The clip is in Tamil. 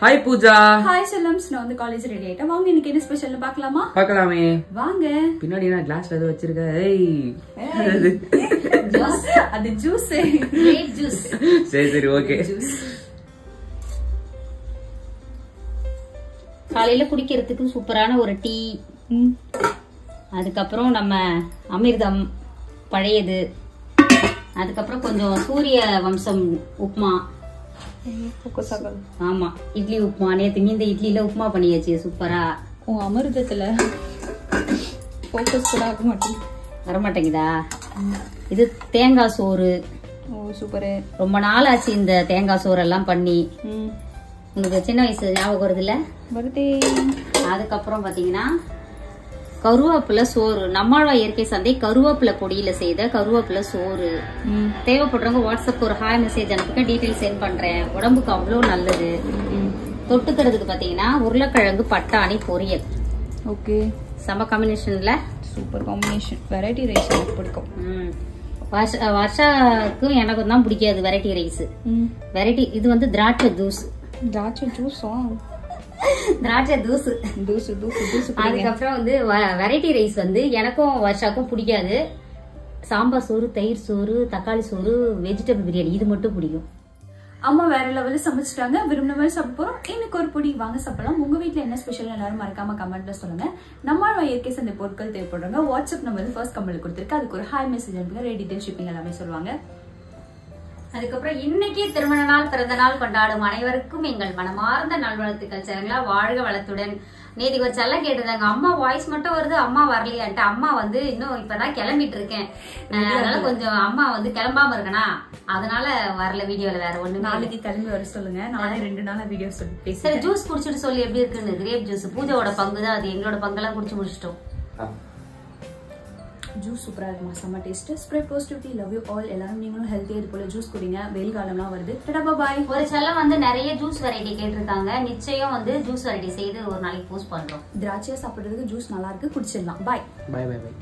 ஹாய் பூஜா. ஹாய் செல்லம்ஸ். நான் வந்து காலேஜ் ரெடி ஆயிட்டேன். வாங்க இன்னைக்கு என்ன ஸ்பெஷல்னு பார்க்கலாமா? பார்க்கலாமே. வாங்க. பின்னாடி நான் கிளாஸ்ல ஏதோ வச்சிருக்க. அது ஜூஸ், கிரேப் ஜூஸ். சரி ஓகே. காலையில குடிக்கிறதுக்கு சூப்பரான ஒரு டீ. அதுக்கப்புறம் நம்ம அமிர்தம் பழையது. அதுக்கப்புறம் கொஞ்சம் சூரிய வம்சம் உப்புமா. ஆமா, இட்லி உப்புமா. நேத்து இந்த இட்லியில உப்புமா பண்ணியாச்சு சூப்பரா. அமிர்தத்துல ஃபோக்கஸ் கூட ஆக மாட்டேங்குது. வர மாட்டேங்குதா? இது தேங்காய் சோறு. சூப்பர். ரொம்ப நாள் ஆச்சு இந்த தேங்காய் சோறு எல்லாம் பண்ணி. உங்களுக்கு சின்ன வயசு ஞாபகம் வருது இல்ல? வருதே. அதுக்கப்புறம் பாத்தீங்கன்னா கருவேப்பிலை சோறு. நம்மாழ்வார் இயற்கை சந்தை கருவேப்பிலை பொடியில செய்த கருவேப்பிலை சோறு. தேவைப்படுறவங்க வாட்ஸ்அப் ஒரு ஹாய் மெசேஜ் அனுப்புங்க, டீடைல் சென்ட் பண்றேன். உடம்புக்கு அவ்வளவு நல்லது. தொட்டுக்கிறதுக்கு பாத்தீங்கன்னா உருளைக்கிழங்கு பட்டாணி பொரியல். ஓகே, செம காம்பினேஷன்ல. Super combination. வெரைட்டி ரைஸ் எனக்கு பிடிக்கும். வருஷாக்கும் எனக்கும் தான் பிடிக்காது வெரைட்டி ரைஸ். வெரைட்டி இது வந்து திராட்சை ஜூஸ். திராட்சை ஜூஸா? திராட்சை ஜூஸ். Juice juice juice. அதுக்கப்புறம் வந்து வெரைட்டி ரைஸ் வந்து எனக்கும் வருஷாக்கும் பிடிக்காது. சாம்பார் சோறு, தயிர் சோறு, தக்காளி சோறு, வெஜிடபிள் பிரியாணி இது மட்டும் பிடிக்கும். அம்மா வேற லெவல்ல சமைச்சிட்டாங்க. விரும்பின மாதிரி சாப்பிட போறோம். இன்னைக்கு ஒரு பொடி வாங்க சாப்பிடலாம். உங்க வீட்டுல என்ன ஸ்பெஷல் எல்லாரும் மறக்காம கமெண்ட்ல சொல்லுங்க. நம்மாழ்வார் இயற்கை சந்தை பொருட்கள் தேவைப்படுறாங்க. வாட்ஸ்அப் நம்பர் ஃபர்ஸ்ட் கமெண்ட் கொடுத்துருக்கு. அதுக்கு ஒரு ஹாய் மெசேஜ் அனுப்புங்க. டீடைல் ஷிப்பிங் எல்லாமே சொல்லுவாங்க. அதுக்கப்புறம் இன்னைக்கு திருமண நாள், பிறந்த நாள் கொண்டாடும் அனைவருக்கும் எங்கள் மனமார்ந்த நல்வாழ்த்துக்கள். சரிங்களா? வாழ்க வளத்துடன். நேற்றுக்கு ஒரு செல்லம் கேட்டிருந்தாங்க, அம்மா வாய்ஸ் மட்டும் வருது, அம்மா வரலையான்ட்டு. அம்மா வந்து இன்னும் இப்பதான் கிளம்பிட்டு இருக்கேன், அதனால கொஞ்சம் அம்மா வந்து கிளம்பாம இருக்கனா, அதனால வரல வீடியோல. வேற ஒண்ணு. நாளைக்கு கிளம்பி வர சொல்லுங்க. நாளை 2 நாளா வீடியோ சொல்லி. சரி, ஜூஸ் குடிச்சிட்டு சொல்லி எப்படி இருக்குன்னு. கிரேப் ஜூஸ் பூஜாவோட பங்கு தான் அது. எங்களோட பங்கெல்லாம் குடிச்சு முடிச்சிட்டோம். ஜூஸ் சூப்பரா இருக்குமா? செம்ம taste. Spread positivity. Love you all. எல்லாரும் நீங்களும் ஹெல்த்தியா இது போல ஜூஸ் குடிங்க. வெயில் காலம்லாம் வருது. டாடா பாய். ஒரு செல்லம் வந்து நிறைய ஜூஸ் வெரைட்டி கேட்டிருக்காங்க. நிச்சயம் வந்து ஜூஸ் வெரைட்டி செய்து ஒரு நாளைக்கு போஸ்ட் பண்றோம். திராட்சையா சாப்பிடுறதுக்கு ஜூஸ் நல்லா இருக்கு, குடிச்சிடலாம். பாய் பாய் பாய் பாய்.